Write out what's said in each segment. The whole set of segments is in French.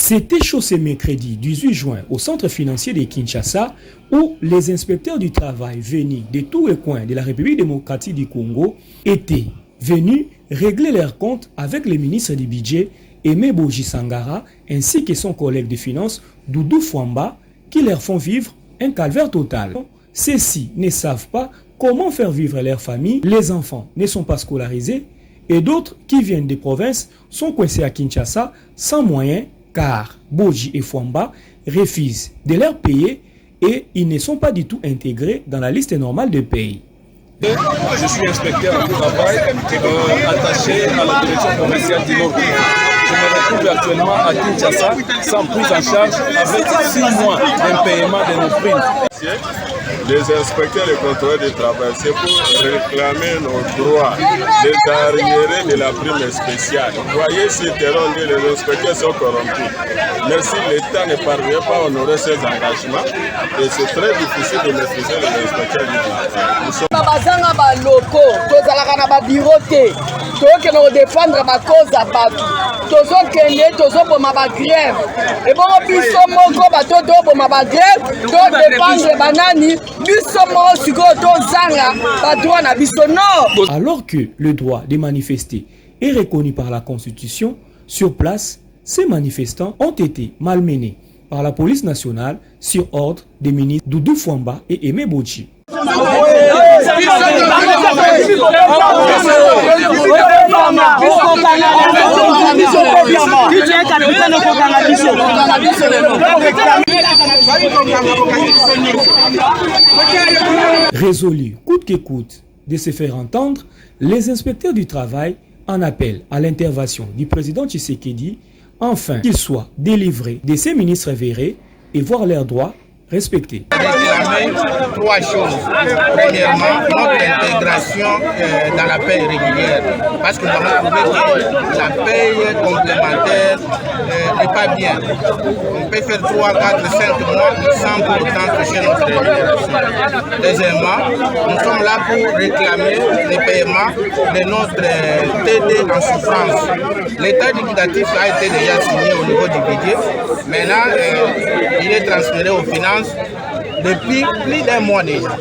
C'était chaud ce mercredi 18 juin au centre financier de Kinshasa où les inspecteurs du travail venus de tous les coins de la République démocratique du Congo étaient venus régler leurs comptes avec le ministre du budget Aimé Boji Sangara ainsi que son collègue de finances Doudou Fwamba qui leur font vivre un calvaire total. Ceux-ci ne savent pas comment faire vivre leur famille, les enfants ne sont pas scolarisés et d'autres qui viennent des provinces sont coincés à Kinshasa sans moyens car Boji et Fwamba refusent de leur payer et ils ne sont pas du tout intégrés dans la liste normale de pays. Je suis inspecteur du travail attaché à la direction commerciale du Nord. Je me retrouve actuellement à Kinshasa sans prise en charge avec 6 mois d'impayement de nos primes. Les inspecteurs et contrôleurs du travail, c'est pour réclamer nos droits, les arriérés de la prime spéciale. Vous voyez, ce terrain, les inspecteurs sont corrompus. Mais si l'État ne parvient pas à honorer ses engagements, et c'est très difficile de maîtriser les inspecteurs du travail. Alors que le droit de manifester est reconnu par la Constitution, sur place, ces manifestants ont été malmenés par la police nationale sur ordre des ministres Doudou Fwamba et Aimé Boji. Résolu coûte que coûte de se faire entendre, les inspecteurs du travail en appellent à l'intervention du président Tshisekedi afin qu'il soit délivré de ses ministres verrés et voir leurs droits respectés. Réclamer 3 choses. Premièrement, notre intégration dans la paie régulière. Parce que nous avons trouvé que la paie complémentaire n'est pas bien. On peut faire 3, 4, 5 mois sans pour autant toucher notre rémunération. Deuxièmement, nous sommes là pour réclamer les paiements de notre TD en souffrance. L'état liquidatif a été déjà signé au niveau du budget. Maintenant, il est transféré aux finances depuis plus d'1 mois déjà.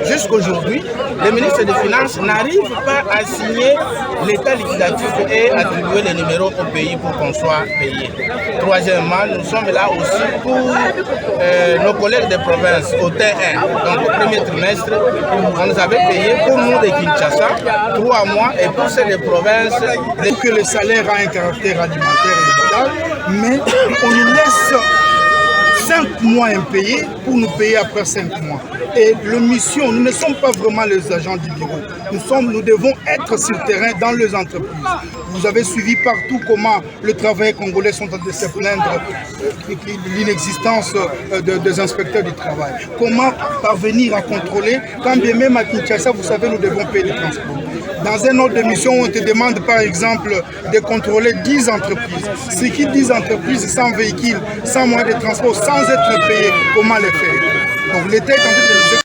Jusqu'aujourd'hui, le ministre des Finances n'arrive pas à signer l'état liquidatif et attribuer les numéros au pays pour qu'on soit payé. Troisièmement, nous sommes là aussi pour nos collègues de province au T1. Donc au premier trimestre, on nous avait payé pour nous de Kinshasa 3 mois et pour ceux des provinces. Que le salaire a un caractère alimentaire et vital, mais on nous laisse 5 mois impayés pour nous payer après 5 mois. Et la mission, nous ne sommes pas vraiment les agents du bureau. Nous devons être sur le terrain dans les entreprises. Vous avez suivi partout comment les travailleurs congolais sont en train de se plaindre de l'inexistence des inspecteurs du travail. Comment parvenir à contrôler, quand bien même à Kinshasa, vous savez, nous devons payer les transports. Dans un ordre de mission, on te demande par exemple de contrôler 10 entreprises. Ce qui 10 entreprises sans véhicule, sans moyen de transport, sans être payé, comment les faire? Donc l'État est en train de nous